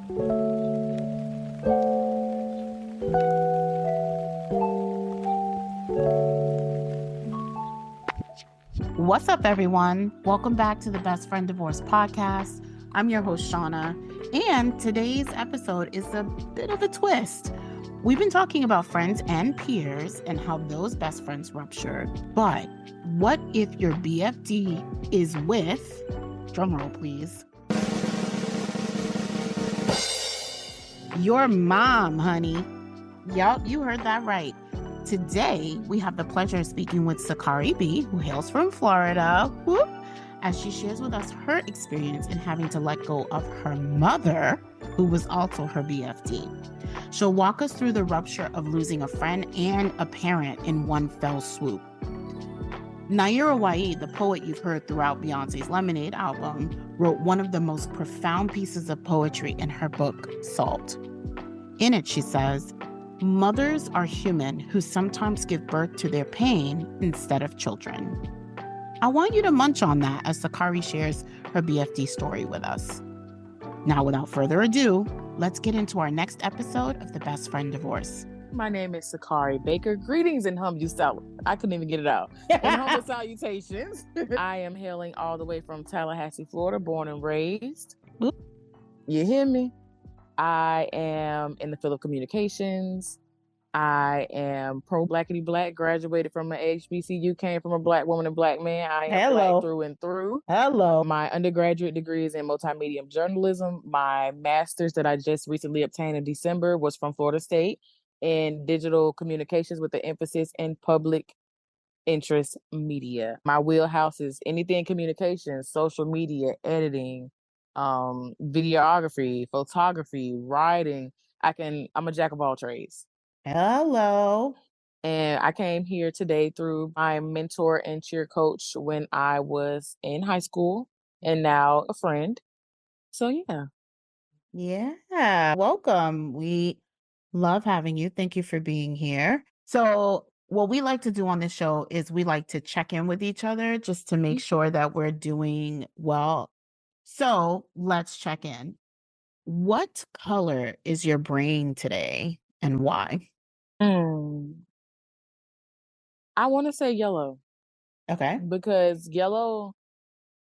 What's up, everyone? Welcome back to the Best Friend Divorce podcast. I'm your host, Shauna, and today's episode is a bit of a twist. We've been talking about friends and peers and how those best friends rupture, but what if your BFD is with, drumroll please, your mom, honey? Yup, you heard that right. Today, we have the pleasure of speaking with Sakari B, who hails from Florida, whoop, as she shares with us her experience in having to let go of her mother, who was also her BFD. She'll walk us through the rupture of losing a friend and a parent in one fell swoop. Naira Waid, the poet you've heard throughout Beyonce's Lemonade album, wrote one of the most profound pieces of poetry in her book, Salt. In it, she says, "Mothers are human who sometimes give birth to their pain instead of children." I want you to munch on that as Sakari shares her BFD story with us. Now, without further ado, let's get into our next episode of the Best Friend Divorce. My name is Sakari Baker. Greetings and I couldn't even get it out. And humble salutations. I am hailing all the way from Tallahassee, Florida, born and raised. Oop. You hear me? I am in the field of communications. I am pro-blackity black, graduated from an HBCU, came from a black woman and black man. I am black through and through. Hello. My undergraduate degree is in multimedia journalism. My master's that I just recently obtained in December was from Florida State in digital communications with an emphasis in public interest media. My wheelhouse is anything communications, social media, editing, videography, photography, writing. I'm a jack of all trades. Hello. And I came here today through my mentor and cheer coach when I was in high school and now a friend. So yeah. Yeah. Welcome. We love having you. Thank you for being here. So what we like to do on this show is we like to check in with each other just to make sure that we're doing well. So let's check in. What color is your brain today and why? I want to say yellow. Okay. Because yellow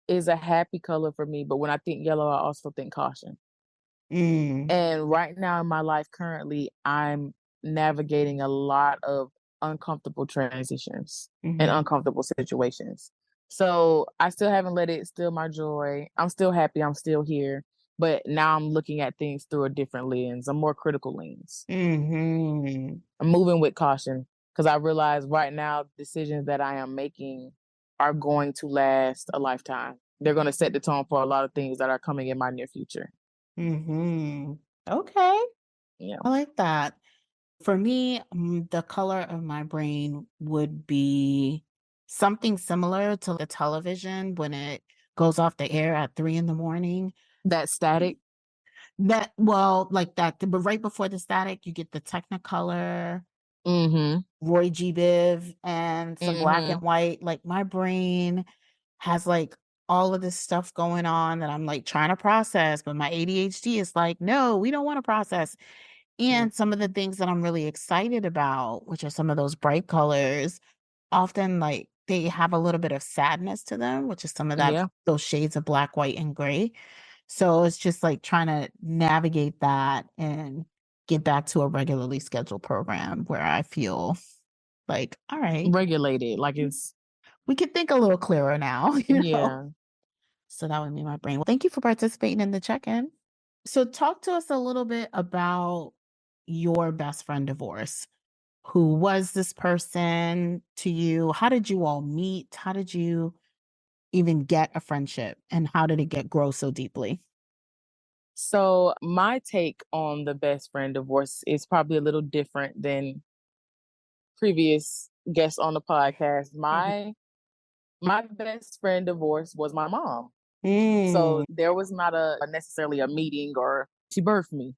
is a happy color for me, but when I think yellow, I also think caution. And right now in my life currently, I'm navigating a lot of uncomfortable transitions and uncomfortable situations. So I still haven't let it steal my joy. I'm still happy. I'm still here. But now I'm looking at things through a different lens, a more critical lens. I'm moving with caution because I realize right now decisions that I am making are going to last a lifetime. They're going to set the tone for a lot of things that are coming in my near future. Okay. Yeah. I like that. For me, the color of my brain would be something similar to the television when it goes off the air at 3 a.m. That static? Like that, but right before the static, you get the Technicolor, Roy G. Biv, and some black and white. Like my brain has like all of this stuff going on that I'm like trying to process, but my ADHD is like, no, we don't want to process. And some of the things that I'm really excited about, which are some of those bright colors, often like they have a little bit of sadness to them, which is some of that, those shades of black, white, and gray. So it's just like trying to navigate that and get back to a regularly scheduled program where I feel like, all right, regulated, like we can think a little clearer now. You know? Yeah. So that would be my brain. Well, thank you for participating in the check-in. So talk to us a little bit about your best friend divorce. Who was this person to you? How did you all meet? How did you even get a friendship? And how did it grow so deeply? So my take on the best friend divorce is probably a little different than previous guests on the podcast. My best friend divorce was my mom. So there was not necessarily a meeting or she birthed me.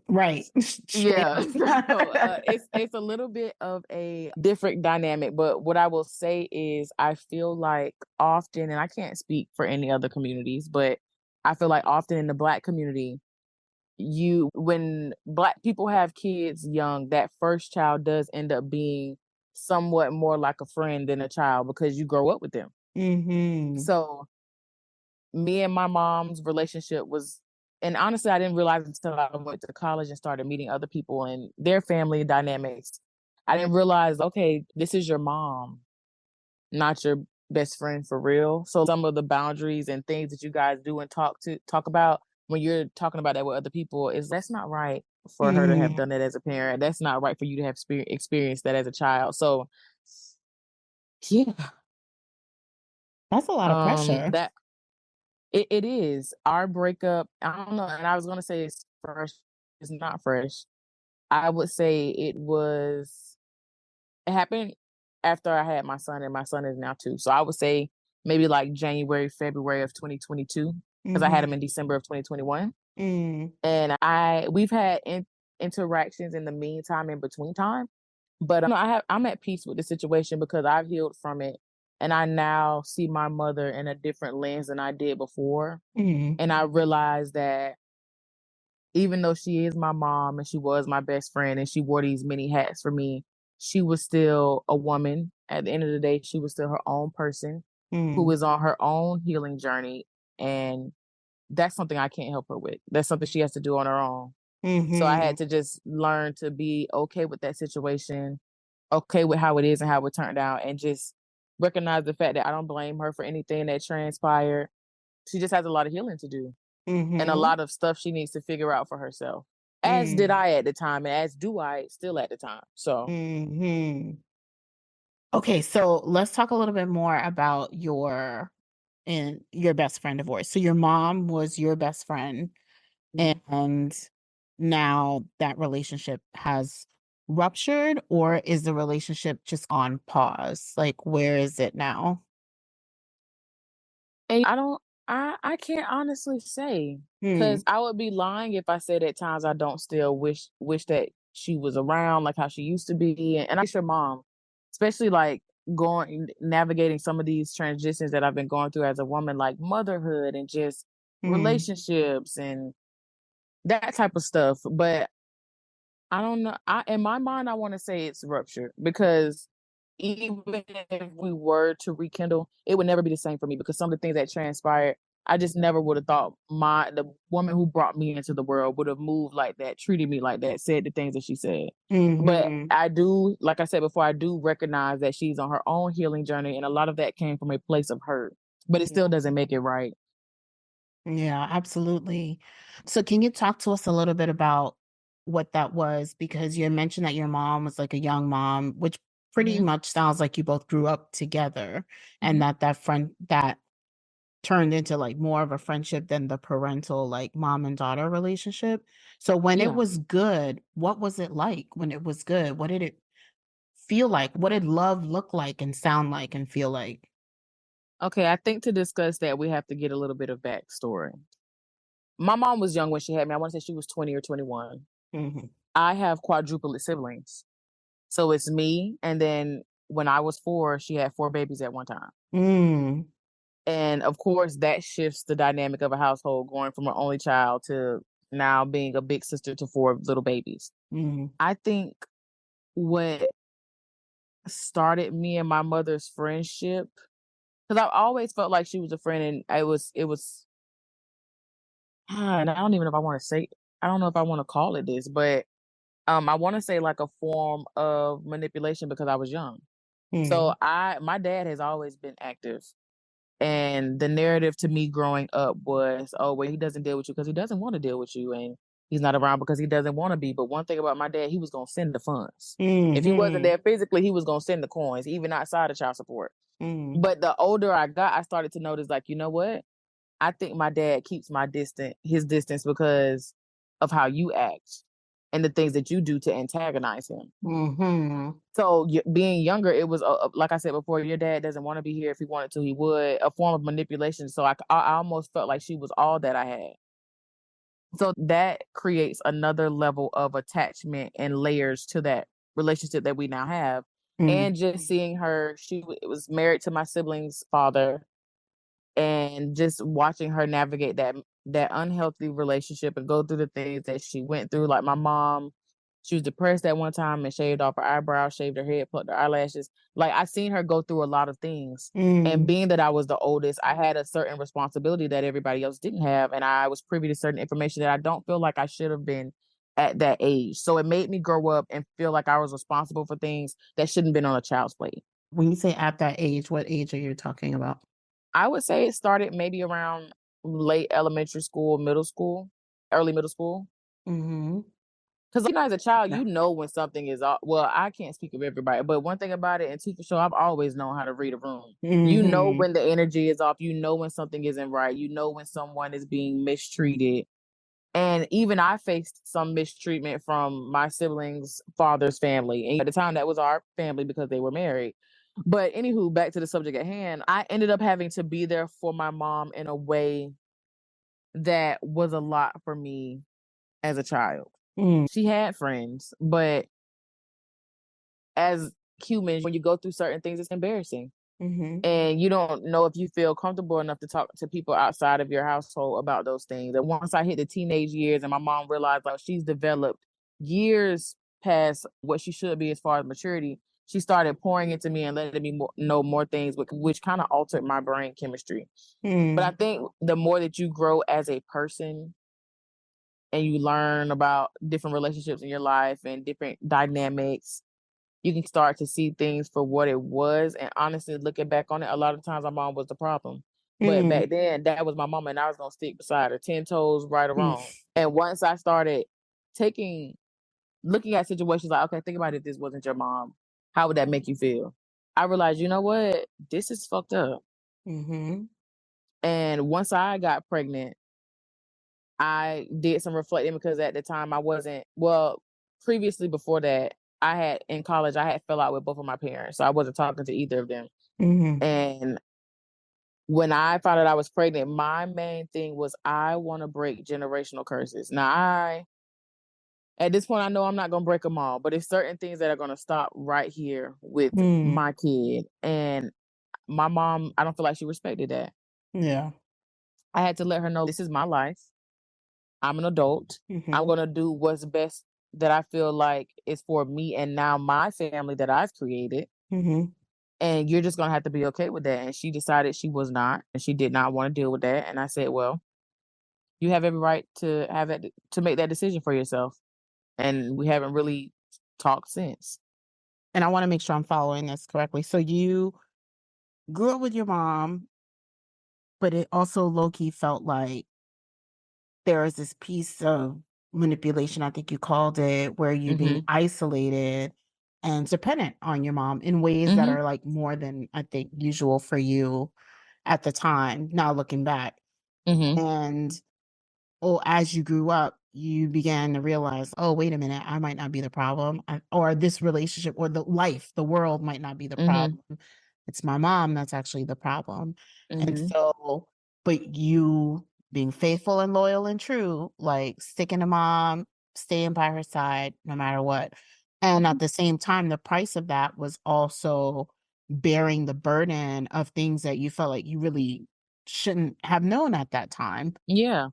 Right. Yeah. So, it's a little bit of a different dynamic, but what I will say is I feel like often, and I can't speak for any other communities, but I feel like often in the Black community, when Black people have kids young, that first child does end up being somewhat more like a friend than a child because you grow up with them. Mhm. So me and my mom's relationship was, and honestly, I didn't realize until I went to college and started meeting other people and their family dynamics. I didn't realize, okay, this is your mom, not your best friend for real. So some of the boundaries and things that you guys do and talk about when you're talking about that with other people is that's not right for her to have Mm. done that as a parent. That's not right for you to have experienced that as a child. So yeah, That's a lot of pressure. that it is our breakup. I don't know, and I was gonna say it's fresh. It's not fresh. I would say it happened after I had my son, and my son is now 2. So I would say maybe like January, February of 2022, because I had him Mhm. in December of 2021. Mm. And we've had interactions in the meantime, in between time. But I'm at peace with the situation because I've healed from it, and I now see my mother in a different lens than I did before. Mhm. And I realized that even though she is my mom and she was my best friend and she wore these many hats for me, she was still a woman. At the end of the day, she was still her own person who Mm. is on her own healing journey. And that's something I can't help her with. That's something she has to do on her own. So I Mhm. had to just learn to be okay with that situation, okay with how it is and how it turned out, and just recognize the fact that I don't blame her for anything that transpired. She just has a lot of healing to do and a Mhm. lot of stuff she needs to figure out for herself. As did Mm. I at the time, and as do I still at the time. So, Mhm. Okay, so let's talk a little bit more about your best friend divorce. So your mom was your best friend, mhm. and now that relationship has ruptured, or is the relationship just on pause? Like, where is it now? And I don't, I can't honestly say Hmm. because I would be lying if I said at times I don't still wish that she was around like how she used to be, and I miss your mom, especially like going navigating some of these transitions that I've been going through as a woman, like motherhood and just Hmm. relationships and that type of stuff. But I don't know. In my mind, I want to say it's ruptured because even if we were to rekindle, it would never be the same for me because some of the things that transpired, I just never would have thought the woman who brought me into the world would have moved like that, treated me like that, said the things that she said. But Mhm. I do, like I said before, I do recognize that she's on her own healing journey, and a lot of that came from a place of hurt. But it Yeah. still doesn't make it right. Yeah, absolutely. So can you talk to us a little bit about what that was? Because you had mentioned that your mom was like a young mom, which pretty hmm much sounds like you both grew up together, and hmm that friend that turned into like more of a friendship than the parental like mom and daughter relationship. So when it Yeah. was good, what was it like when it was good? What did it feel like? What did love look like and sound like and feel like? Okay. I think to discuss that, we have to get a little bit of backstory. My mom was young when she had me. I wanna say she was 20 or 21. Mhm. I have quadruplet siblings. So it's me, and then when I was 4, she had 4 babies at one time. Mm. And, of course, that shifts the dynamic of a household going from an only child to now being a big sister to 4 little babies. Mhm. I think what started me and my mother's friendship, because 'cause I've always felt like she was a friend, and it was and I don't know if I wanna call it this, but I wanna say like a form of manipulation because I was young. So Mhm. my dad has always been active. And the narrative to me growing up was, oh, well, he doesn't deal with you because he doesn't want to deal with you. And he's not around because he doesn't want to be. But one thing about my dad, he was going to send the funds. If he wasn't Mhm. there physically, he was going to send the coins, even outside of child support. Mhm. But the older I got, I started to notice, like, you know what? I think my dad keeps his distance because of how you act and the things that you do to antagonize him. Mhm. So being younger, it was like I said before, your dad doesn't want to be here. If he wanted to, he would. A form of manipulation. So I almost felt like she was all that I had. So that creates another level of attachment and layers to that relationship that we now have. Mhm. And just seeing her, was married to my sibling's father, and just watching her navigate that that unhealthy relationship and go through the things that she went through. Like my mom, she was depressed at one time and shaved off her eyebrows, shaved her head, plucked her eyelashes. Like I seen her go through a lot of things. And Mm. being that I was the oldest, I had a certain responsibility that everybody else didn't have. And I was privy to certain information that I don't feel like I should have been at that age. So it made me grow up and feel like I was responsible for things that shouldn't have been on a child's plate. When you say at that age, what age are you talking about? I would say it started maybe around late elementary school, middle school, early middle school. Mhm. Because as a child, Yeah. you know when something is off. Well, I can't speak of everybody, but one thing about it, and teacher show, I've always known how to read a room. You know Mhm. when the energy is off. You know when something isn't right. You know when someone is being mistreated. And even I faced some mistreatment from my siblings' father's family. And at the time, that was our family because they were married. But anywho, back to the subject at hand, I ended up having to be there for my mom in a way that was a lot for me as a child. Mm. She had friends, but as humans, when you go through certain things, it's embarrassing. Mhm. And you don't know if you feel comfortable enough to talk to people outside of your household about those things. And once I hit the teenage years and my mom realized like she's developed years past what she should be as far as maturity, she started pouring into me and letting me know more things, which kind of altered my brain chemistry. But I Mm. think the more that you grow as a person and you learn about different relationships in your life and different dynamics, you can start to see things for what it was. And honestly, looking back on it, a lot of times my mom was the problem. But Mm. back then, that was my mama, and I was gonna stick beside her, 10 toes, right or Mm. wrong. And once I started taking, looking at situations like, okay, think about if this wasn't your mom, how would that make you feel? I realized, you know what? This is fucked up. Mhm. And once I got pregnant, I did some reflecting because at the time I wasn't, well, previously before that, I had in college, I had fell out with both of my parents. So I wasn't talking to either of them. Mhm. And when I found out I was pregnant, my main thing was I want to break generational curses. Now, at this point, I know I'm not going to break them all, but it's certain things that are going to stop right here with Mm. my kid. And my mom, I don't feel like she respected that. Yeah. I had to let her know this is my life. I'm an adult. I'm Mhm. gonna do what's best that I feel like is for me and now my family that I've created. Mhm. And you're just gonna have to be okay with that. And she decided she was not, and she did not want to deal with that. And I said, well, you have every right to have that to make that decision for yourself. And we haven't really talked since. And I wanna make sure I'm following this correctly. So you grew up with your mom, but it also low key felt like there is this piece of manipulation, I think you called it, where you being Mm-hmm. isolated and dependent on your mom in ways that Mm-hmm. are like more than I think usual for you at the time, now looking back. Mm-hmm. And oh, as you grew up, you began to realize, oh, wait a minute, I might not be the problem, or this relationship or the life, the world might not be the Mm-hmm. problem. It's my mom that's actually the problem. And Mm-hmm. so, but you being faithful and loyal and true, like sticking to mom, staying by her side no matter what. And at the same time, the price of that was also bearing the burden of things that you felt like you really shouldn't have known at that time. Yeah.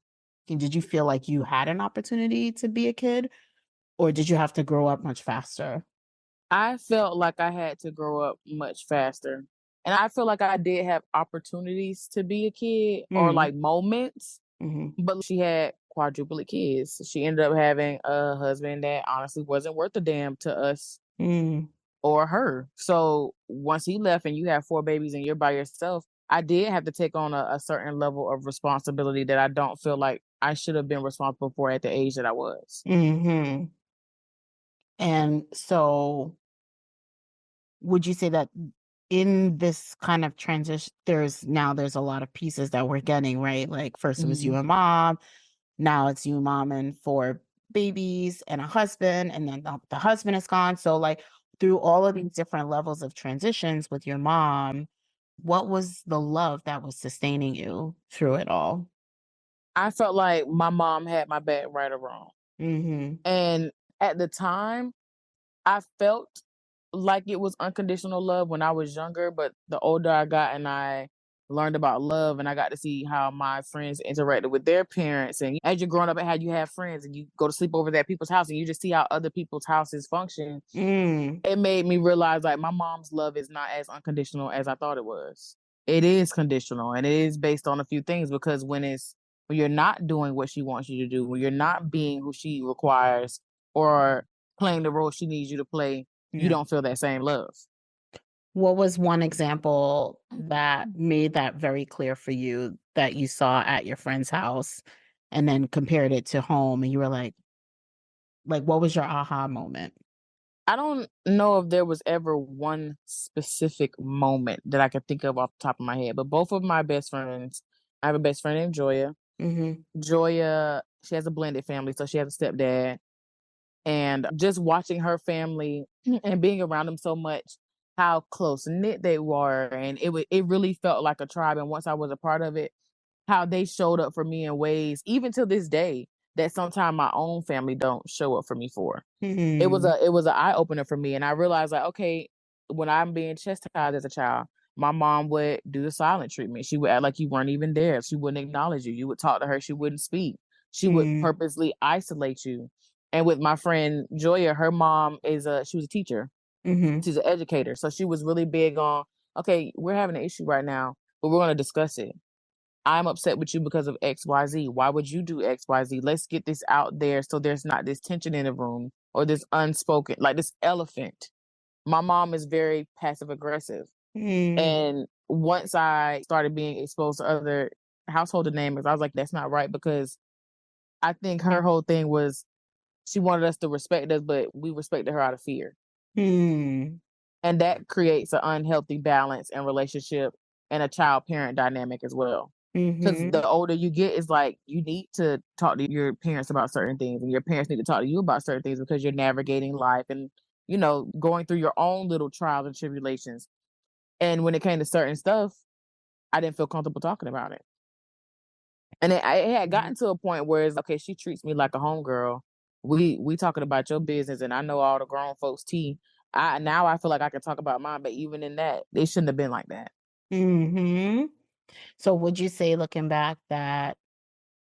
And did you feel like you had an opportunity to be a kid, or did you have to grow up much faster? I felt like I had to grow up much faster. And I feel like I did have opportunities to be a kid or Mm. like moments. Mhm. But she had quadrupled kids. She ended up having a husband that honestly wasn't worth a damn to us Mm. or her. So once he left and you have 4 babies and you're by yourself, I did have to take on a certain level of responsibility that I don't feel like I should have been responsible for at the age that I was. Mhm. And so would you say that in this kind of transition, there's a lot of pieces that we're getting, right? Like first it was you Mhm. and mom, now it's you, mom, and 4 babies and a husband, and then the husband is gone. So like through all of these different levels of transitions with your mom, what was the love that was sustaining you through it all? I felt like my mom had my back right or wrong. Mhm. And at the time, I felt like it was unconditional love when I was younger, but the older I got and I learned about love, and I got to see how my friends interacted with their parents. And as you're growing up and how you have friends and you go to sleep over at people's house and you just see how other people's houses function, it made me realize like my mom's love is not as unconditional as I thought it was. It is conditional and it is based on a few things, because when you're not doing what she wants you to do, when you're not being who she requires or playing the role she needs you to play, you don't feel that same love. What was one example that made that very clear for you that you saw at your friend's house and then compared it to home and you were like what was your aha moment? I don't know if there was ever one specific moment that I could think of off the top of my head, but both of my best friends, I have a best friend named Joya. Joya, she has a blended family, so she has a stepdad. And just watching her family and being around them so much, how close knit they were, and it really felt like a tribe. And once I was a part of it, how they showed up for me in ways, even to this day, that sometimes my own family don't show up for me for. It was an eye opener for me, and I realized like, okay, when I'm being chastised as a child, my mom would do the silent treatment. She would act like you weren't even there. She wouldn't acknowledge you. You would talk to her, she wouldn't speak. She would purposely isolate you. And with my friend Joya, her mom she was a teacher. She's an educator. So she was really big on, okay, we're having an issue right now, but we're going to discuss it. I'm upset with you because of XYZ. Why would you do XYZ? Let's get this out there so there's not this tension in the room or this unspoken, like this elephant. My mom is very passive aggressive. And once I started being exposed to other household dynamics, I was like, that's not right, because I think her whole thing was she wanted us to respect us, but we respected her out of fear. And that creates an unhealthy balance and relationship and a child parent dynamic as well. Because the older you get, it's like you need to talk to your parents about certain things, and your parents need to talk to you about certain things, because you're navigating life and, going through your own little trials and tribulations. And when it came to certain stuff, I didn't feel comfortable talking about it. And it had gotten to a point where it's okay, she treats me like a homegirl. We talking about your business, and I know all the grown folks tea. I feel like I can talk about mine, but even in that, it shouldn't have been like that. So would you say, looking back, that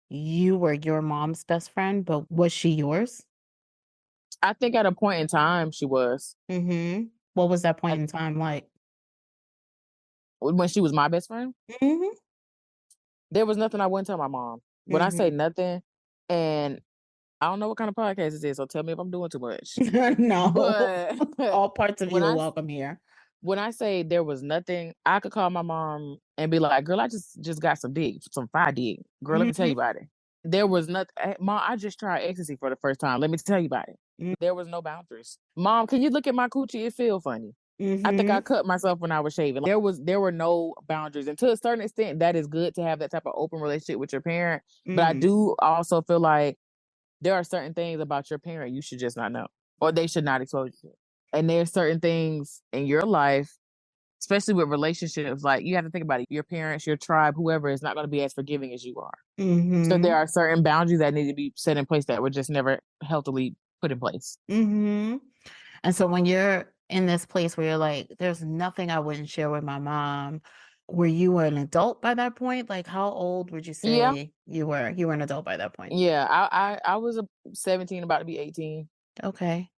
you were your mom's best friend, but was she yours? I think at a point in time she was. What was that point I, in time like? when she was my best friend, Mhm. there was nothing I wouldn't tell my mom. When I say nothing, and I don't know what kind of podcast this is, so tell me if I'm doing too much. No. But All parts of when you are I welcome here. when I say there was nothing, I could call my mom and be like, "Girl, I just got some fire dig. Girl, let me tell you about it." There was nothing. Mom, I just tried ecstasy for the first time. Let me tell you about it. There was no boundaries. Mom, can you look at my coochie? It feel funny. I think I cut myself when I was shaving. There were no boundaries, and to a certain extent, that is good to have that type of open relationship with your parent. But I do also feel like there are certain things about your parent you should just not know, or they should not expose you to. And there's certain things in your life, especially with relationships, like you have to think about it. Your parents, your tribe, whoever is not going to be as forgiving as you are. So there are certain boundaries that need to be set in place that were just never healthily put in place. And so when you're in this place where you're like, there's nothing I wouldn't share with my mom, were you an adult by that point? Like, how old would you Yeah, say you were? You were an adult by that point. yeah. I was 17, about to be 18. Okay.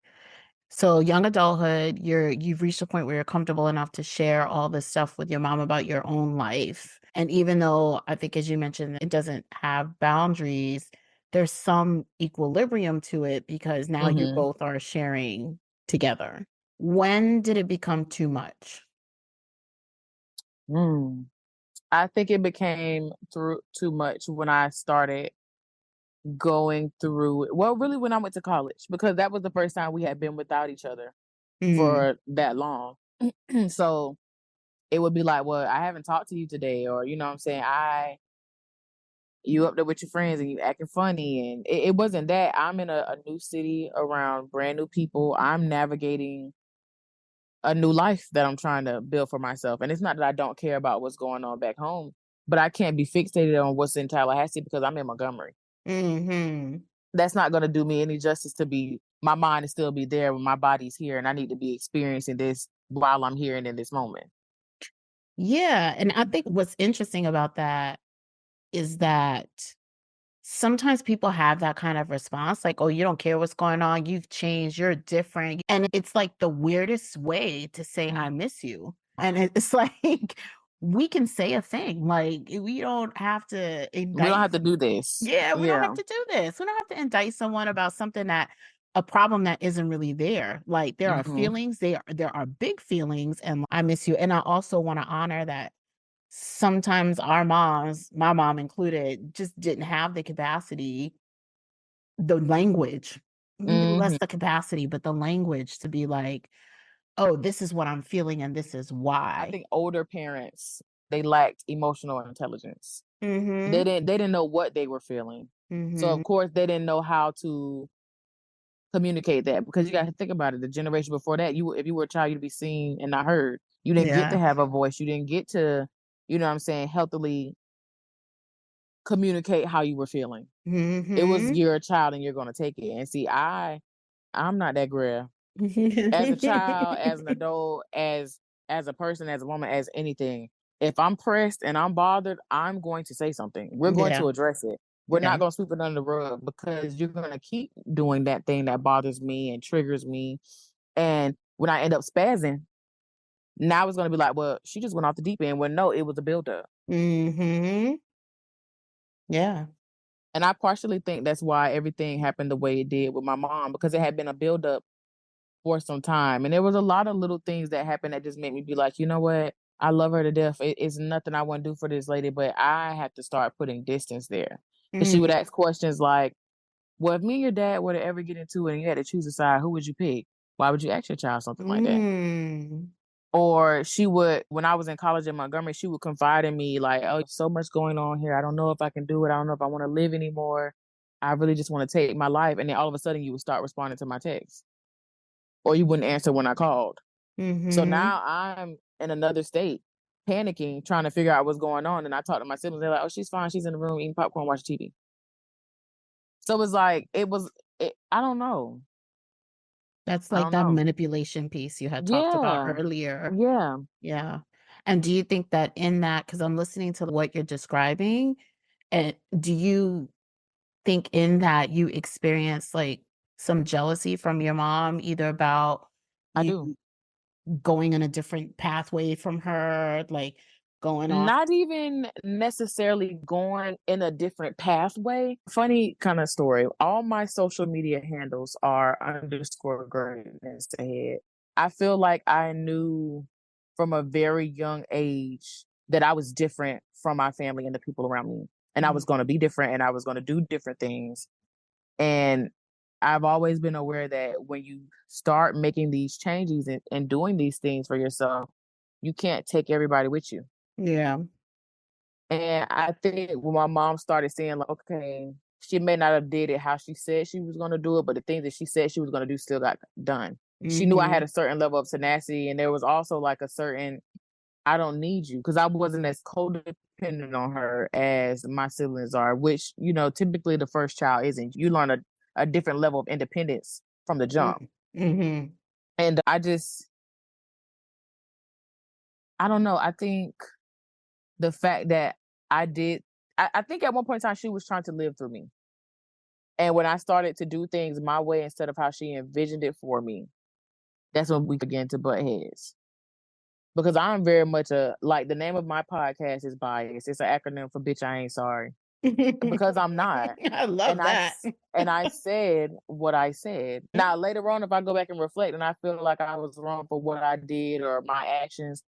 So young adulthood, you've reached a point where you're comfortable enough to share all this stuff with your mom about your own life. And even though I think, as you mentioned, it doesn't have boundaries, there's some equilibrium to it because now you Mm-hmm. both are sharing together. When did it become too much? Mm. I think it became through too much when I started going through, well, really when I went to college, because that was the first time we had been without each other Mm, for that long. So it would be like, well, I haven't talked to you today, or you know what I'm saying, you up there with your friends and you acting funny. And it wasn't that. I'm in a new city around brand new people. I'm navigating a new life that I'm trying to build for myself. And it's not that I don't care about what's going on back home, but I can't be fixated on what's in Tallahassee because I'm in Montgomery. hmm That's not going to do me any justice to be, my mind is still be there when my body's here, and I need to be experiencing this while I'm here and in this moment. Yeah, and I think what's interesting about that is that sometimes people have that kind of response, like, "Oh, you don't care what's going on, you've changed, you're different," and it's, like, the weirdest way to say, "I miss you," and it's like, we can say a thing, like, we don't have to We don't indict. have to do this. Yeah, we don't have Yeah. to do this. We don't have to indict someone about something that a problem that isn't really there. Like, there are Mhm. feelings, there are big feelings, and I miss you, and I also wanna honor that sometimes our moms, my mom included, just didn't have the capacity, the language, less Mhm. the capacity, but the language to be like, "Oh, this is what I'm feeling and this is I why." think older parents, they lacked emotional intelligence. They Mhm. didn't know what they were feeling. So, of Mhm. course, they didn't know how to communicate that because you gotta think about it, the generation before that, if you were a child, you'd be seen and not heard. You didn't get to Yeah. have a voice, you didn't get to, you know what I'm saying, healthily communicate how you were feeling. It was Mhm. you're a child and you're gonna take it, and see, I'm not that girl. As a child, as an adult, as a person, as a woman, as anything, if I'm pressed and I'm bothered, I'm going to say something. We're going Yeah. to address it. We're Yeah. not going to sweep it under the rug because you're going to keep doing that thing that bothers me and triggers me. And when I end up spazzing, now it's going to be like, well, she just went off the deep end. Well, no, it was a buildup. Mhm. Yeah. And I partially think that's why everything happened the way it did with my mom because it had been a buildup for some time. And there was a lot of little things that happened that just made me be like, you know what? I love her to death. It's nothing I want to do for this lady, but I have to start putting distance there. Because she would Mm. ask questions like, well, if me and your dad were to ever get into it and you had to choose a side, who would you pick? Why would you ask your child something like that? Mm. Or she would, when I was in college in Montgomery, she would confide in me, like, oh, so much going on here. I don't know if I can do it. I don't know if I want to live anymore. I really just want to take my life. And then all of a sudden, you would start responding to my text, or you wouldn't answer when I called. So Mhm. now I'm in another state, panicking, trying to figure out what's going on. And I talk to my siblings. They're like, "Oh, she's fine. She's in the room eating popcorn, watching TV." So it was like it was. I don't know. That's I like don't that know. manipulation piece you had talked about Yeah, earlier. yeah, Yeah. And do you think that in that, because I'm listening to what you're describing, and do you think in that you experience, like, some jealousy from your mom, either about I you do. going in a different pathway from her, like, going off. Not even necessarily going in a different pathway. Funny kind of story. All my social media handles are underscore greatness ahead. I feel like I knew from a very young age that I was different from my family and the people around me. And I was Mm. going to be different and I was going to do different things. And I've always been aware that when you start making these changes and doing these things for yourself, you can't take everybody with you. Yeah. And I think when my mom started saying, like, okay, she may not have did it how she said she was gonna do it, but the things that she said she was gonna do still got done. She knew I had Mhm. a certain level of tenacity, and there was also like a certain I don't need you because I wasn't as codependent on her as my siblings are, which typically the first child isn't. You learn a different level of independence from the jump, Mm. Mhm. and I don't know. I think the fact that I did, I think at one point in time she was trying to live through me. And when I started to do things my way instead of how she envisioned it for me, that's when we began to butt heads. Because I'm very much like the name of my podcast is bias. It's an acronym for bitch, I ain't sorry. Because I'm not. I And love I that. s- and I said what I said. Now later on, if I go back and reflect and I feel like I was wrong for what I did or my actions,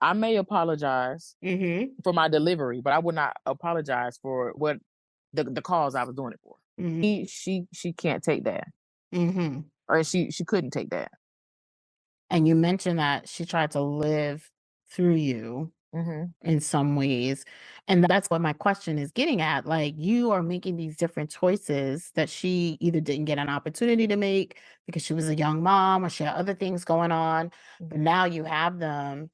I may apologize Mhm. for my delivery, but I would not apologize for what the cause I was doing it for. Mhm. She can't take that. Mhm. Or she couldn't take that. And you mentioned that she tried to live through you Mhm, in some ways. And that's what my question is getting at. Like, you are making these different choices that she either didn't get an opportunity to make because she was a young mom or she had other things going on, but mhm, now you have them.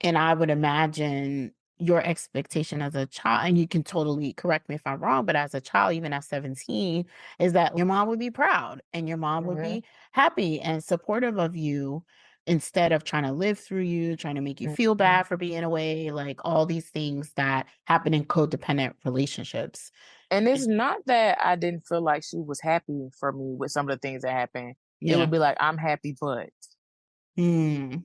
And I would imagine your expectation as a child, and you can totally correct me if I'm wrong, but as a child, even at 17, is that your mom would be proud and your mom would mhm, be happy and supportive of you. instead of trying to live through you, trying to make you feel bad for being away, like all these things that happen in codependent relationships. And it's not that I didn't feel like she was happy for me with some of the things that happened. It Yeah. would be like, I'm happy, but Mm.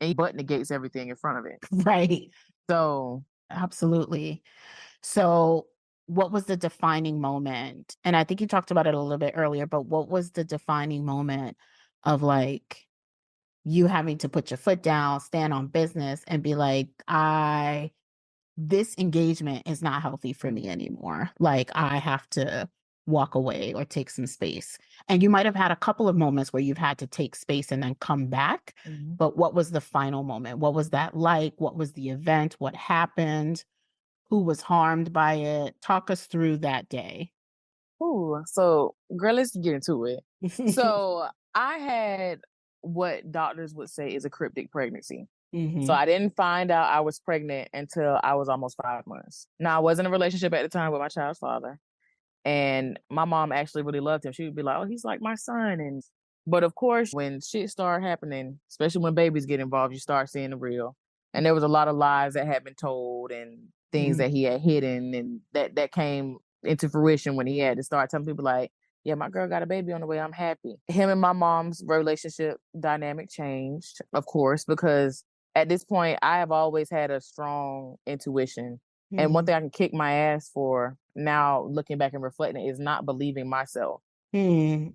and but negates everything in front of it. Right. So Absolutely. So, what was the defining moment? And I think you talked about it a little bit earlier, but what was the defining moment of like you having to put your foot down, stand on business, and be like, this engagement is not healthy for me anymore. Like, I have to walk away or take some space. And you might have had a couple of moments where you've had to take space and then come back. But what was the final moment? What was that like? What was the event? What happened? Who was harmed by it? Talk us through that day. ooh, so girl, let's get into it. So I had what doctors would say is a cryptic pregnancy. So Mhm. I didn't find out I was pregnant until I was almost 5 months. Now I was in a relationship at the time with my child's father. And my mom actually really loved him. She would be like, "Oh, he's like my son." And but of course, when shit started happening, especially when babies get involved, you start seeing the real. And there was a lot of lies that had been told and things Mm. that he had hidden, and that came into fruition when he had to start telling people like, "Yeah, my girl got a baby on the way. I'm happy." Him and my mom's relationship dynamic changed, of course, because at this point, I have always had a strong intuition, and one Mhm. thing I can kick my ass for now, looking back and reflecting, is not believing myself. Mm.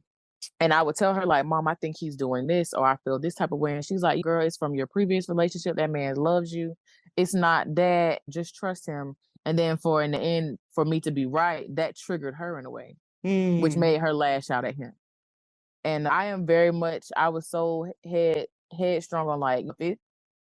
And I would tell her, like, Mom, I think he's doing this, or I feel this type of way. And she's like, Girl, it's from your previous relationship. That man loves you. It's not that. Just trust him. And then for in the end, for me to be right, that triggered her in a way, which Mm. made her lash out at him. And I am very much, I was so headstrong on like,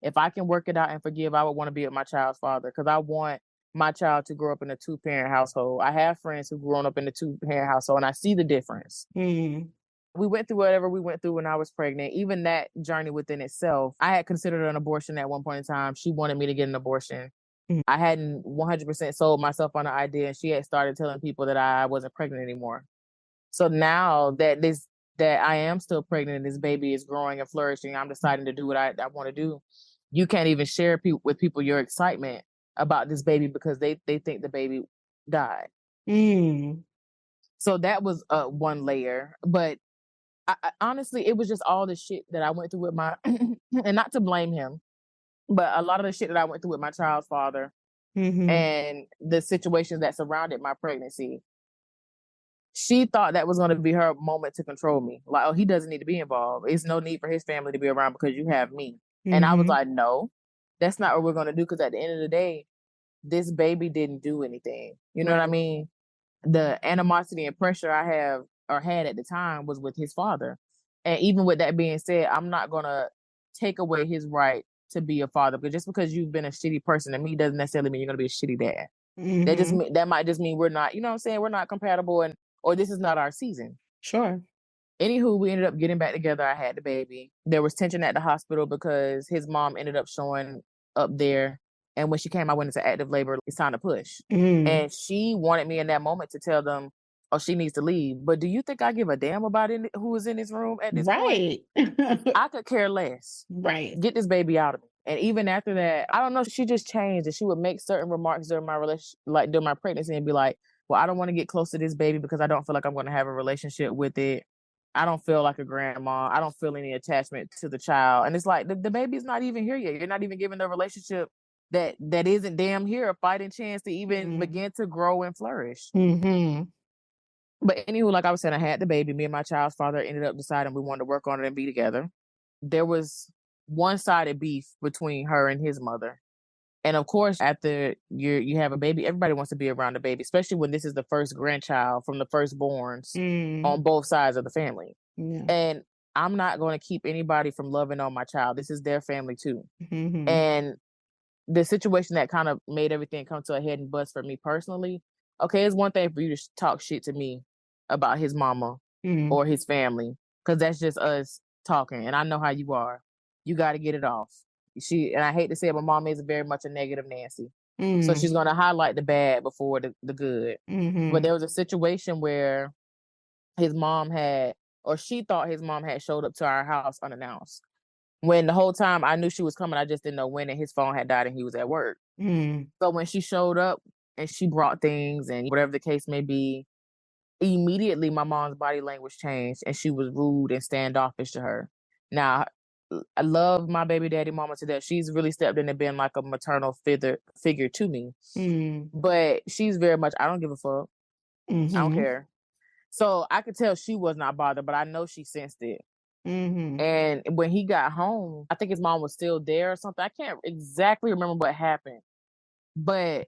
if I can work it out and forgive, I would want to be with my child's father because I want my child to grow up in a two-parent household. I have friends who've grown up in a two-parent household, and I see the difference. Mm. We went through whatever we went through when I was pregnant. Even that journey within itself, I had considered an abortion at one point in time. She wanted me to get an abortion. Mm. I hadn't 100% sold myself on the idea, and she had started telling people that I wasn't pregnant anymore. So now that I am still pregnant and this baby is growing and flourishing, I'm deciding to do what I want to do. You can't even share with people your excitement about this baby because they think the baby died. Mm. So that was one layer, but honestly, it was just all the shit that I went through with my, and not to blame him, but a lot of the shit that I went through with my child's father Mhm. and the situations that surrounded my pregnancy. She thought that was going to be her moment to control me. Like, oh, he doesn't need to be involved. It's no need for his family to be around because you have me. And I was Mhm. like, no, that's not what we're going to do. Because at the end of the day, this baby didn't do anything. You know what I Right. mean? The animosity and pressure I have or had at the time was with his father. And even with that being said, I'm not going to take away his right to be a father. Because just because you've been a shitty person to me doesn't necessarily mean you're going to be a shitty dad. Mhm. That might just mean we're not, you know what I'm saying? We're not compatible, and or this is not our season. Sure. Anywho, we ended up getting back together. I had the baby. There was tension at the hospital because his mom ended up showing up there. And when she came, I went into active labor. It's time to push. Mm. And she wanted me in that moment to tell them, oh, she needs to leave. But do you think I give a damn about who is in this room at this point? Right. I could care less. Right. Get this baby out of me. And even after that, I don't know, she just changed and she would make certain remarks during my relationship, like during my pregnancy, and be like, well, I don't want to get close to this baby because I don't feel like I'm going to have a relationship with it. I don't feel like a grandma. I don't feel any attachment to the child. And it's like the baby's not even here yet. You're not even giving the relationship that isn't damn here a fighting chance to even Mm. begin to grow and flourish. Mhm. But anyway, like I was saying, I had the baby. Me and my child's father ended up deciding we wanted to work on it and be together. There was one-sided beef between her and his mother. And of course, after you have a baby, everybody wants to be around the baby, especially when this is the first grandchild from the firstborns Mm. on both sides of the family. Yeah. And I'm not going to keep anybody from loving on my child. This is their family too. Mhm. And the situation that kind of made everything come to a head and bust for me personally. Okay, it's one thing for you to talk shit to me about his mama Mm. or his family, because that's just us talking. And I know how you are. You got to get it off. And I hate to say it, but mom is very much a negative Nancy. So Mm. she's going to highlight the bad before the good. But Mhm. there was a situation where his mom had, or she thought his mom had showed up to our house unannounced. When the whole time I knew she was coming, I just didn't know when, and his phone had died and he was at work. So when she showed up and she brought things and whatever the case may be, immediately my mom's body language changed and she was rude and standoffish to her. Now, I love my baby daddy mama to death. She's really stepped in and been like a maternal figure to me. But she's very much, I don't give a fuck. I don't care. So I could tell she was not bothered, but I know she sensed it. And when he got home, I think his mom was still there or something. I can't exactly remember what happened. But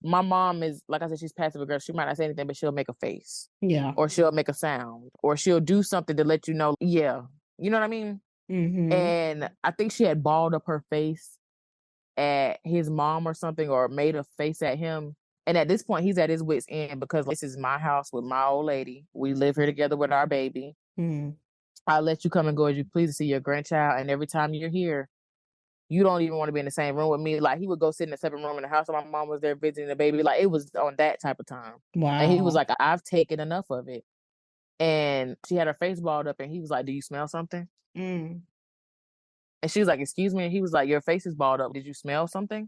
my mom is, like I said, she's passive aggressive. She might not say anything, but she'll make a face. Yeah. Or she'll make a sound. Or she'll do something to let you know, yeah. You know what I mean? And I think she had balled up her face at his mom or something, or made a face at him. And at this point, he's at his wit's end because this is my house with my old lady. We live here together with our baby. I'll let you come and go as you please to see your grandchild. And every time you're here, you don't even want to be in the same room with me. Like, he would go sit in a separate room in the house, and my mom was there visiting the baby. Like, it was on that type of time. Wow. And he was like, I've taken enough of it. And she had her face balled up, and he was like, do you smell something? And she was like, excuse me? And he was like, your face is balled up. Did you smell something?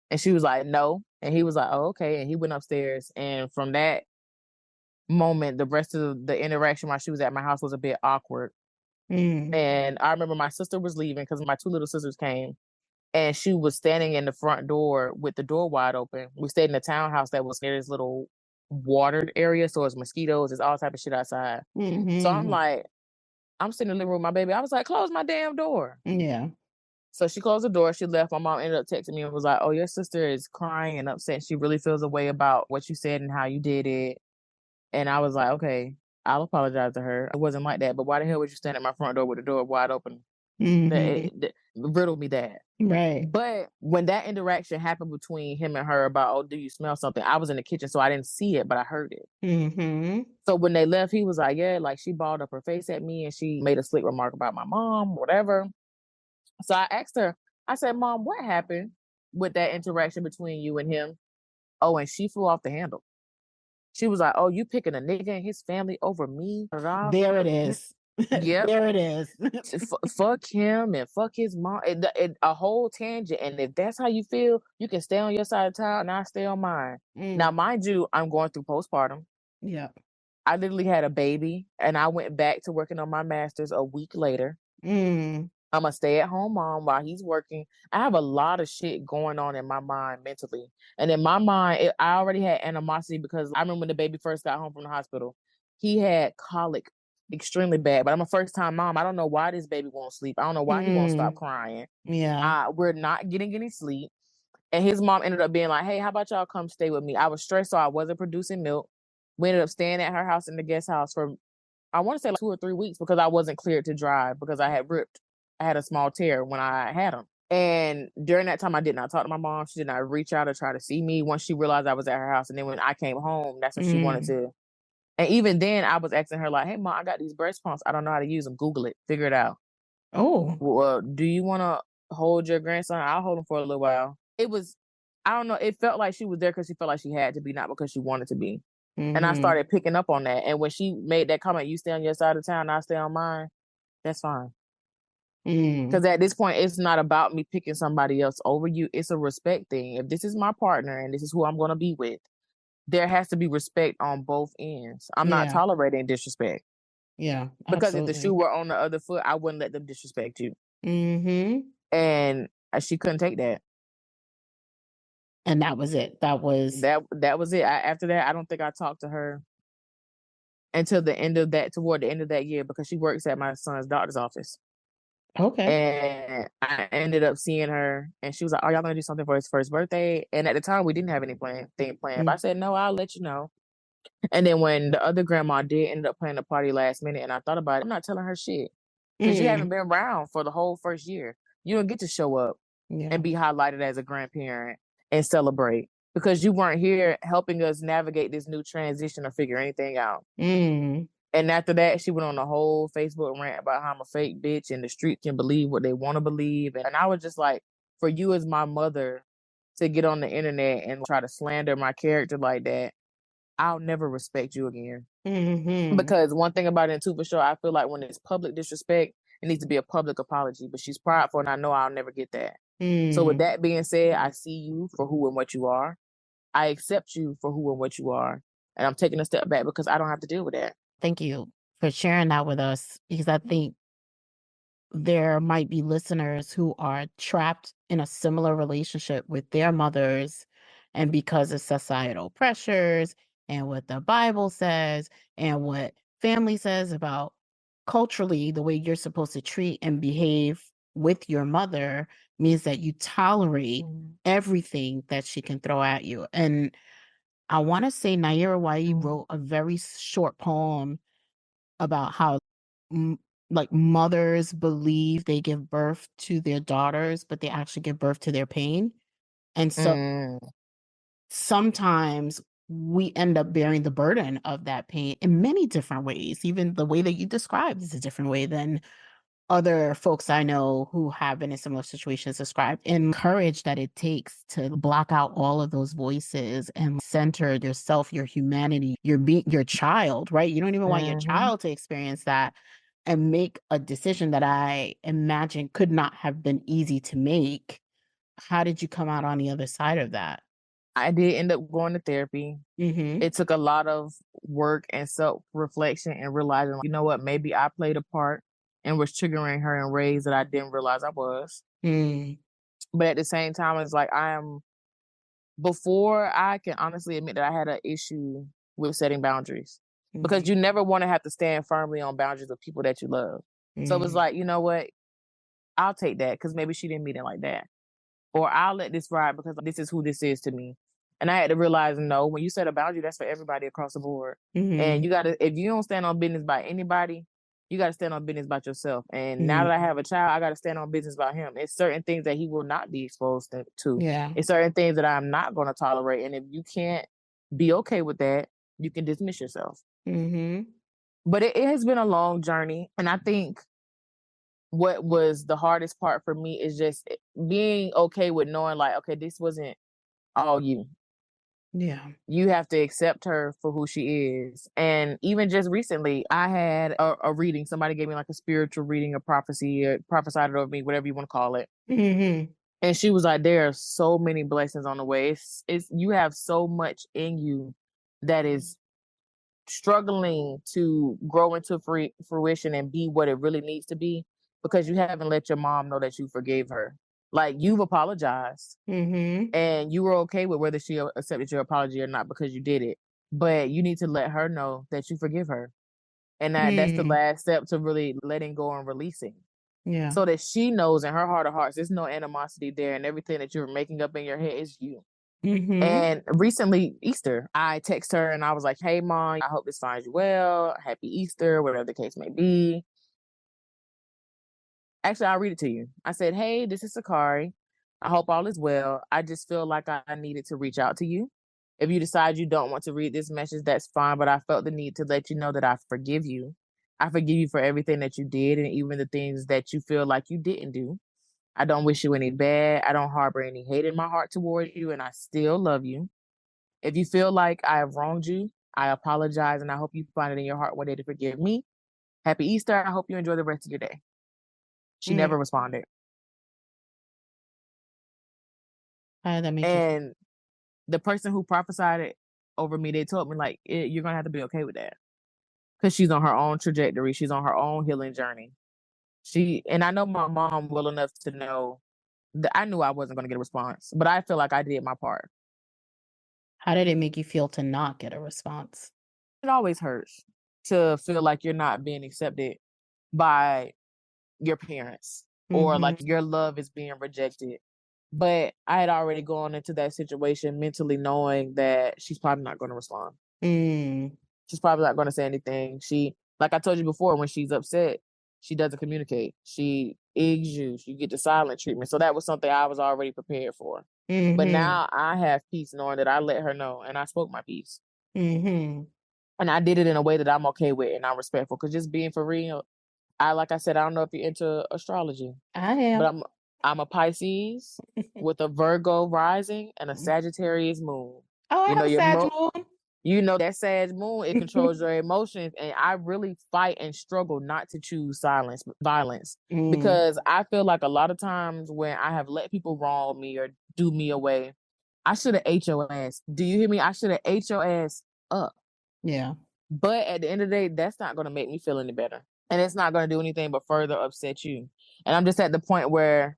And she was like, no. And he was like, oh, okay. And he went upstairs. And from that moment, the rest of the interaction while she was at my house was a bit awkward. And I remember my sister was leaving because my two little sisters came, and she was standing in the front door with the door wide open. We stayed in a townhouse that was near this little watered area, so it's mosquitoes, there's all type of shit outside. So I'm like, I'm sitting in the living room with my baby. I was like, close my damn door. Yeah. So she closed the door. She left. My mom ended up texting me and was like, oh, your sister is crying and upset. She really feels a way about what you said and how you did it. And I was like, okay, I'll apologize to her. It wasn't like that. But why the hell would you stand at my front door with the door wide open? Riddle me that. Right. But when that interaction happened between him and her about, oh, do you smell something? I was in the kitchen, so I didn't see it, but I heard it. So when they left, he was like, yeah, like she balled up her face at me and she made a slick remark about my mom, whatever. So I asked her, I said, Mom, what happened with that interaction between you and him? Oh, and she flew off the handle. She was like, oh, you picking a nigga and his family over me? There it is. Yep. There it is. Fuck him and fuck his mom. A whole tangent. And if that's how you feel, you can stay on your side of town and I stay on mine. Now, mind you, I'm going through postpartum. Yeah. I literally had a baby and I went back to working on my master's a week later. I'm a stay-at-home mom while he's working. I have a lot of shit going on in my mind mentally. And in my mind, I already had animosity because I remember when the baby first got home from the hospital, he had colic extremely bad. But I'm a first-time mom. I don't know why this baby won't sleep. I don't know why he won't stop crying. Yeah. We're not getting any sleep. And his mom ended up being like, hey, how about y'all come stay with me? I was stressed, so I wasn't producing milk. We ended up staying at her house in the guest house for, I want to say like 2 or 3 weeks because I wasn't cleared to drive because I had a small tear when I had him. And during that time, I did not talk to my mom. She did not reach out or try to see me once she realized I was at her house. And then when I came home, that's when she wanted to. And even then, I was asking her like, hey, Mom, I got these breast pumps. I don't know how to use them. Google it. Figure it out. Oh. Well, do you want to hold your grandson? I'll hold him for a little while. It was, I don't know. It felt like she was there because she felt like she had to be, not because she wanted to be. And I started picking up on that. And when she made that comment, you stay on your side of town, I stay on mine, that's fine. Because at this point, it's not about me picking somebody else over you. It's a respect thing. If this is my partner and this is who I'm going to be with, there has to be respect on both ends. I'm not tolerating disrespect. Yeah, because absolutely. if the shoe were on the other foot, I wouldn't let them disrespect you. And she couldn't take that. And that was it. That was it. After that, I don't think I talked to her until toward the end of that year, because she works at my son's doctor's office. Okay. And I ended up seeing her, and she was like, "Are y'all gonna do something for his first birthday?" And at the time, we didn't have anything planned. But I said, "No, I'll let you know." And then when the other grandma did end up planning a party last minute, and I thought about it, I'm not telling her shit because you haven't been around for the whole first year. You don't get to show up and be highlighted as a grandparent and celebrate because you weren't here helping us navigate this new transition or figure anything out. And after that, she went on a whole Facebook rant about how I'm a fake bitch and the street can believe what they want to believe. And I was just like, for you as my mother to get on the internet and try to slander my character like that, I'll never respect you again. Because one thing about it too, for sure, I feel like when it's public disrespect, It needs to be a public apology, but she's prideful, and I know I'll never get that. So with that being said, I see you for who and what you are. I accept you for who and what you are, and I'm taking a step back because I don't have to deal with that. Thank you for sharing that with us, because I think there might be listeners who are trapped in a similar relationship with their mothers, and because of societal pressures and what the Bible says and what family says about culturally the way you're supposed to treat and behave with your mother means that you tolerate everything that she can throw at you. And I want to say Naira Wai wrote a very short poem about how m- like mothers believe they give birth to their daughters, but they actually give birth to their pain. And so sometimes we end up bearing the burden of that pain in many different ways. Even the way that you described is a different way than other folks I know who have been in similar situations described, and courage that it takes to block out all of those voices and center yourself, your humanity, your child, right? You don't even want your child to experience that and make a decision that I imagine could not have been easy to make. How did you come out on the other side of that? I did end up going to therapy. Mm-hmm. It took a lot of work and self-reflection and realizing, like, you know what, maybe I played a part and was triggering her in ways that I didn't realize I was. But at the same time, it's like before I can honestly admit that I had an issue with setting boundaries, because you never want to have to stand firmly on boundaries of people that you love. So it was like, you know what, I'll take that because maybe she didn't mean it like that. Or I'll let this ride because this is who this is to me. And I had to realize, no, when you set a boundary, that's for everybody across the board. And you gotta, if you don't stand on business by anybody, you gotta stand on business about yourself. And now that I have a child, I gotta stand on business about him. It's certain things that he will not be exposed to. Yeah. It's certain things that I'm not gonna tolerate. And if you can't be okay with that, you can dismiss yourself. But it has been a long journey. And I think what was the hardest part for me is just being okay with knowing, like, okay, this wasn't all you. Yeah. You have to accept her for who she is. And even just recently, I had a reading. Somebody gave me like a spiritual reading, a prophecy, prophesied it over me, whatever you want to call it. And she was like, there are so many blessings on the way. It's you have so much in you that is struggling to grow into fruition and be what it really needs to be, because you haven't let your mom know that you forgave her. Like, you've apologized and you were okay with whether she accepted your apology or not because you did it. But you need to let her know that you forgive her. And that's the last step to really letting go and releasing. Yeah. So that she knows in her heart of hearts, there's no animosity there, and everything that you're making up in your head is you. And recently, Easter, I text her and I was like, hey, Mom, I hope this finds you well. Happy Easter, whatever the case may be. Actually, I'll read it to you. I said, hey, this is Sakari. I hope all is well. I just feel like I needed to reach out to you. If you decide you don't want to read this message, that's fine. But I felt the need to let you know that I forgive you. I forgive you for everything that you did and even the things that you feel like you didn't do. I don't wish you any bad. I don't harbor any hate in my heart towards you, and I still love you. If you feel like I have wronged you, I apologize, and I hope you find it in your heart one day to forgive me. Happy Easter. I hope you enjoy the rest of your day. She never responded. How did that make you feel? And the person who prophesied it over me, they told me, like, you're going to have to be okay with that. Because she's on her own trajectory. She's on her own healing journey. And I know my mom well enough to know that I knew I wasn't going to get a response, but I feel like I did my part. How did it make you feel to not get a response? It always hurts to feel like you're not being accepted by your parents, or like your love is being rejected. But I had already gone into that situation mentally knowing that she's probably not going to respond. She's probably not going to say anything. Like I told you before, when she's upset, she doesn't communicate. She eggs you. You get the silent treatment. So that was something I was already prepared for. But now I have peace knowing that I let her know and I spoke my piece. And I did it in a way that I'm okay with and I'm respectful. Because just being for real, like I said, I don't know if you're into astrology. I am. But I'm a Pisces with a Virgo rising and a Sagittarius moon. Oh, I You know, have a Sag moon. that Sag moon, it controls your emotions, and I really fight and struggle not to choose violence, because I feel like a lot of times when I have let people wrong me or do me away, I should have ate your ass. Do you hear me? I should have ate your ass up. Yeah. But at the end of the day, that's not going to make me feel any better. And it's not going to do anything but further upset you. And I'm just at the point where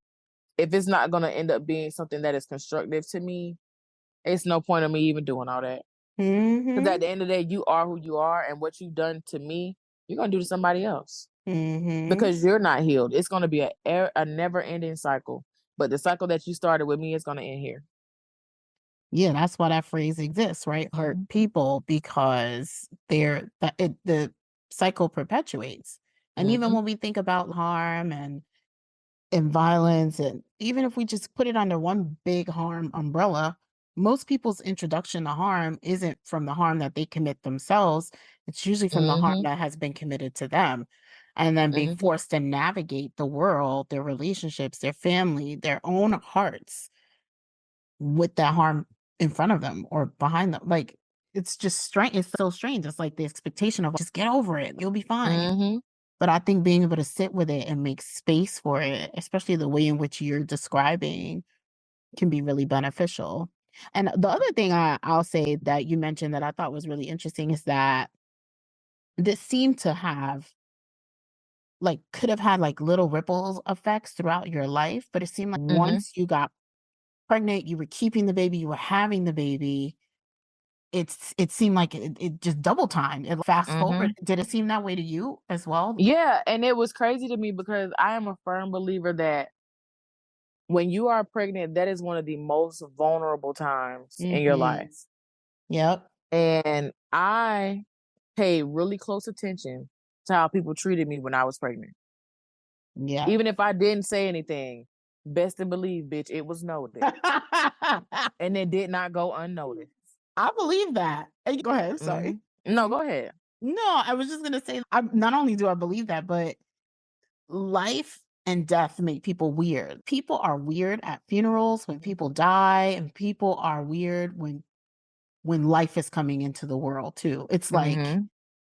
if it's not going to end up being something that is constructive to me, it's no point of me even doing all that. Because at the end of the day, you are who you are, and what you've done to me, you're going to do to somebody else. Because you're not healed. It's going to be a never-ending cycle. But the cycle that you started with me is going to end here. Yeah, that's why that phrase exists, right? Hurt people because the cycle perpetuates. And even when we think about harm and violence, and even if we just put it under one big harm umbrella, most people's introduction to harm isn't from the harm that they commit themselves. It's usually from the harm that has been committed to them. And then being forced to navigate the world, their relationships, their family, their own hearts with that harm in front of them or behind them. Like, it's just strange. It's so strange. It's like the expectation of just get over it. You'll be fine. But I think being able to sit with it and make space for it, especially the way in which you're describing, can be really beneficial. And the other thing I'll say that you mentioned that I thought was really interesting is that this seemed to have could have had like little ripple effects throughout your life, but it seemed like once you got pregnant, you were keeping the baby, you were having the baby, it seemed like it just double time. It fast forward. Did it seem that way to you as well? Yeah, and it was crazy to me because I am a firm believer that when you are pregnant, that is one of the most vulnerable times in your life. Yep. And I paid really close attention to how people treated me when I was pregnant. Yeah. Even if I didn't say anything, best to believe, bitch, it was noted. And it did not go unnoticed. I believe that. Go ahead. Sorry. No, go ahead. No, I was just gonna say, not only do I believe that, but life and death make people weird. People are weird at funerals when people die, and people are weird when life is coming into the world too. It's like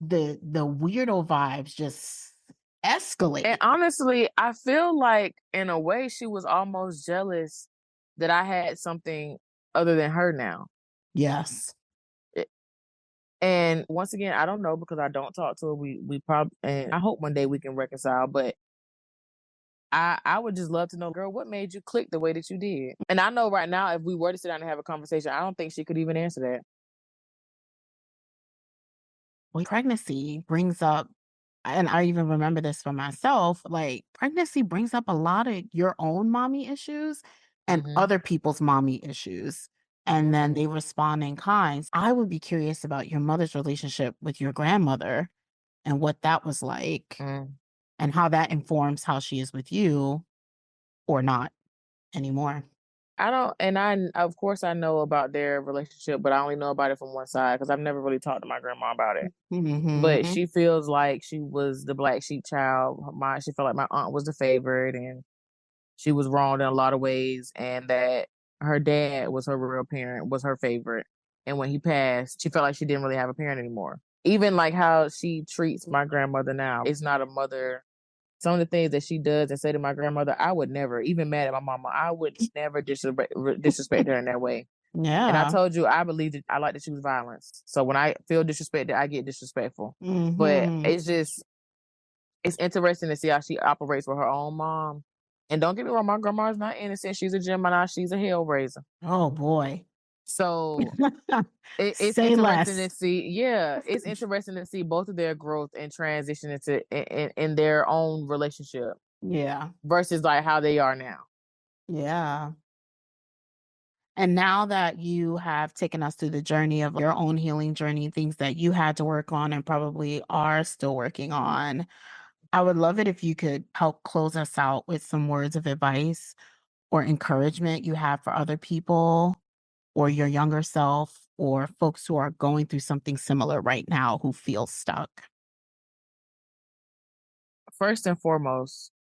the weirdo vibes just escalate. And honestly, I feel like in a way she was almost jealous that I had something other than her now. Yes. And once again, I don't know because I don't talk to her. We probably, and I hope one day we can reconcile, but I would just love to know, girl, what made you click the way that you did? And I know right now, if we were to sit down and have a conversation, I don't think she could even answer that. Well, pregnancy brings up, and I even remember this for myself, like pregnancy brings up a lot of your own mommy issues and other people's mommy issues. And then they respond in kind. I would be curious about your mother's relationship with your grandmother and what that was like and how that informs how she is with you or not anymore. I don't, and of course, I know about their relationship, but I only know about it from one side because I've never really talked to my grandma about it. But she feels like she was the black sheep child. She felt like my aunt was the favorite, and she was wrong in a lot of ways, and that her dad was her real parent, was her favorite. And when he passed, she felt like she didn't really have a parent anymore. Even like how she treats my grandmother now, it's not a mother. Some of the things that she does and say to my grandmother, I would never, even mad at my mama, I would never disrespect her in that way. Yeah. And I told you, I believe that I like to choose violence. So when I feel disrespected, I get disrespectful. But it's interesting to see how she operates with her own mom. And don't get me wrong, my grandma's not innocent. She's a Gemini. She's a hellraiser. Oh boy. So it's Say interesting less. to see. Yeah, it's interesting to see both of their growth and transition into in their own relationship. Yeah. Versus like how they are now. Yeah. And now that you have taken us through the journey of your own healing journey, things that you had to work on and probably are still working on, I would love it if you could help close us out with some words of advice or encouragement you have for other people or your younger self or folks who are going through something similar right now who feel stuck. First and foremost,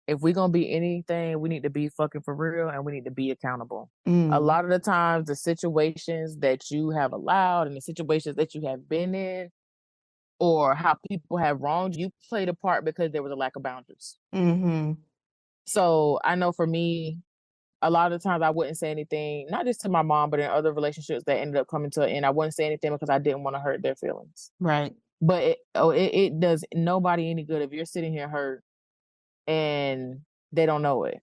if we're gonna be anything, we need to be fucking for real and we need to be accountable. A lot of the times, the situations that you have allowed and the situations that you have been in, or how people have wronged you, played a part because there was a lack of boundaries. So I know for me, a lot of the times I wouldn't say anything, not just to my mom, but in other relationships that ended up coming to an end, I wouldn't say anything because I didn't want to hurt their feelings. Right. But it does nobody any good if you're sitting here hurt and they don't know it.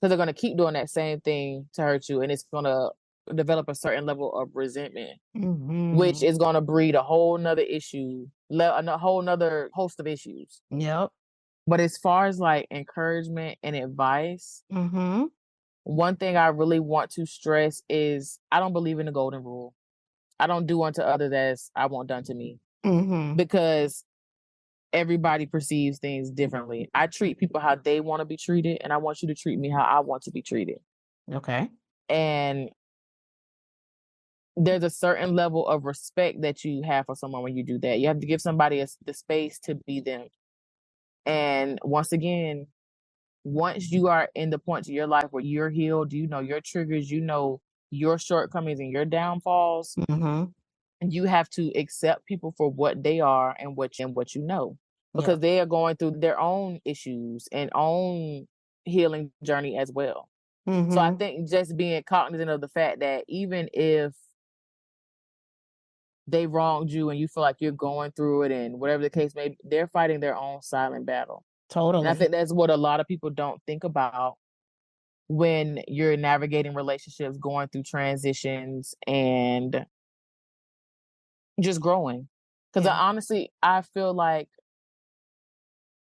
Because they're going to keep doing that same thing to hurt you, and it's going to develop a certain level of resentment, which is going to breed a whole nother issue, a whole nother host of issues. Yep. But as far as like encouragement and advice, one thing I really want to stress is I don't believe in the golden rule. I don't do unto others as I want done to me. Because everybody perceives things differently. I treat people how they want to be treated, and I want you to treat me how I want to be treated. Okay. And there's a certain level of respect that you have for someone when you do that. You have to give somebody the space to be them. And once again, once you are in the point of your life where you're healed, you know your triggers, you know your shortcomings and your downfalls, and you have to accept people for what they are and what you know, because they are going through their own issues and own healing journey as well. So I think just being cognizant of the fact that even if they wronged you and you feel like you're going through it and whatever the case may be, they're fighting their own silent battle. Totally. And I think that's what a lot of people don't think about when you're navigating relationships, going through transitions, and just growing. Because honestly, I feel like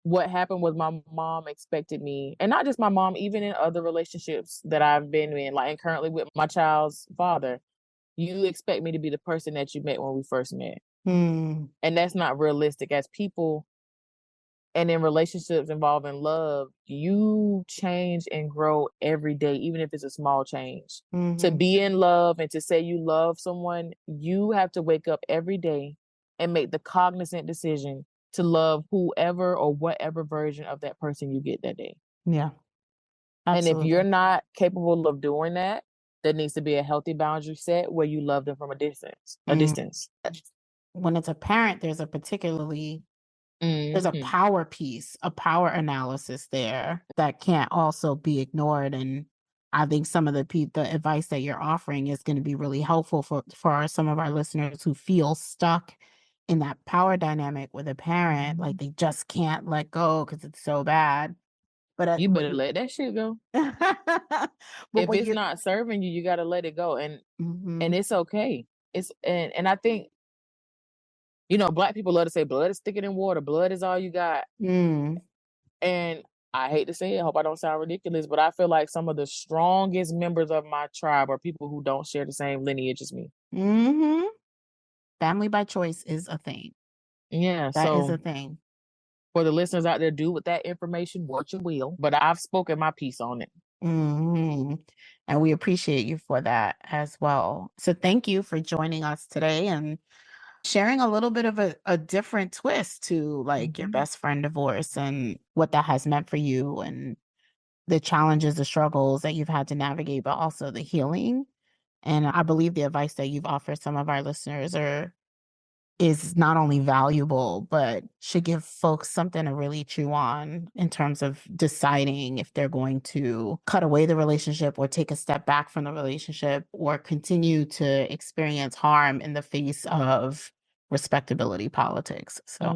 what happened was my mom expected me, and not just my mom, even in other relationships that I've been in, like and currently with my child's father, you expect me to be the person that you met when we first met. And that's not realistic. As people and in relationships involving love, you change and grow every day, even if it's a small change. To be in love and to say you love someone, you have to wake up every day and make the cognizant decision to love whoever or whatever version of that person you get that day. Yeah. Absolutely. And if you're not capable of doing that, there needs to be a healthy boundary set where you love them from a distance. When it's a parent, there's a there's a power piece, a power analysis there that can't also be ignored. And I think some of the advice that you're offering is going to be really helpful for some of our listeners who feel stuck in that power dynamic with a parent, like they just can't let go because it's so bad. But you better let that shit go. If it's not serving you, you got to let it go, and it's okay. It's and I think, you know, Black people love to say blood is thicker than water. Blood is all you got. And I hate to say it, I hope I don't sound ridiculous, but I feel like some of the strongest members of my tribe are people who don't share the same lineage as me. Family by choice is a thing. Yeah, that is a thing. For the listeners out there, do with that information what you will, but I've spoken my piece on it. And we appreciate you for that as well. So thank you for joining us today and sharing a little bit of a different twist to like your best friend divorce and what that has meant for you and the challenges, the struggles that you've had to navigate, but also the healing. And I believe the advice that you've offered some of our listeners is not only valuable, but should give folks something to really chew on in terms of deciding if they're going to cut away the relationship or take a step back from the relationship or continue to experience harm in the face of respectability politics. So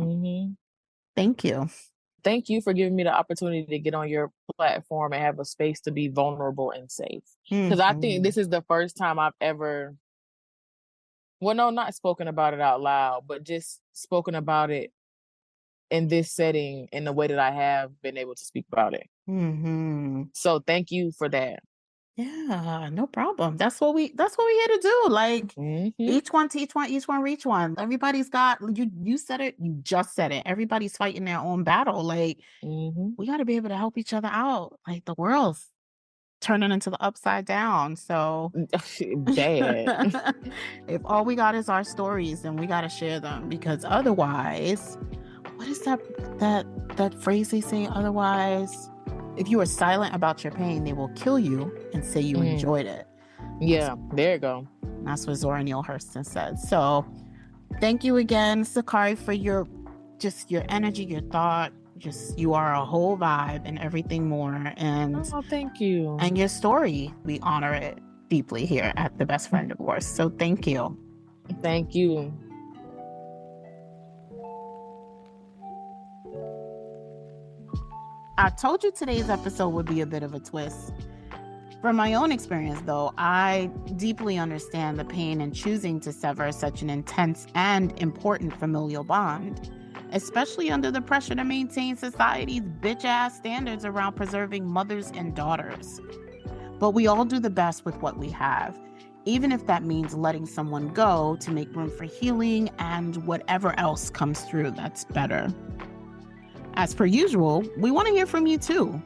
thank you. Thank you for giving me the opportunity to get on your platform and have a space to be vulnerable and safe. Because I think this is the first time I've ever, well, no, not spoken about it out loud, but just spoken about it in this setting in the way that I have been able to speak about it. So thank you for that. Yeah, no problem. That's what we here to do. Like each one teach one, each one reach one. Everybody's got you said it, you just said it. Everybody's fighting their own battle. Like we got to be able to help each other out. Like the world's turning into the upside down. So bad. If all we got is our stories, then we got to share them, because otherwise, what is that phrase they say? Otherwise, if you are silent about your pain, they will kill you and say you enjoyed it. Yeah, there you go. That's what Zora Neale Hurston said. So thank you again, Sakari, for your energy, your thought. You are a whole vibe and everything more. And thank you. And your story, we honor it deeply here at The Best Friend Divorce. So thank you. Thank you. I told you today's episode would be a bit of a twist. From my own experience, though, I deeply understand the pain in choosing to sever such an intense and important familial bond, especially under the pressure to maintain society's bitch-ass standards around preserving mothers and daughters. But we all do the best with what we have, even if that means letting someone go to make room for healing and whatever else comes through that's better. As per usual, we want to hear from you too.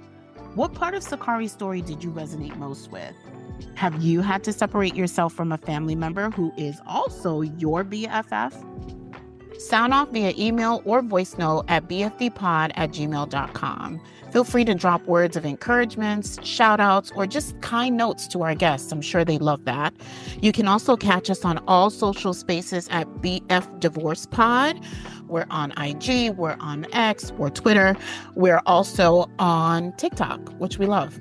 What part of Sakari's story did you resonate most with? Have you had to separate yourself from a family member who is also your BFF? Sound off via email or voice note at bfdpod@gmail.com. Feel free to drop words of encouragement, shout outs, or just kind notes to our guests. I'm sure they love that. You can also catch us on all social spaces at BF Divorce Pod. We're on IG, we're on X, we're Twitter. We're also on TikTok, which we love.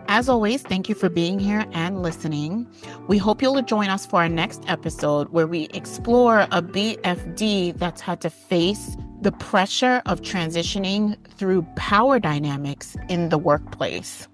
As always, thank you for being here and listening. We hope you'll join us for our next episode where we explore a BFD that's had to face the pressure of transitioning through power dynamics in the workplace.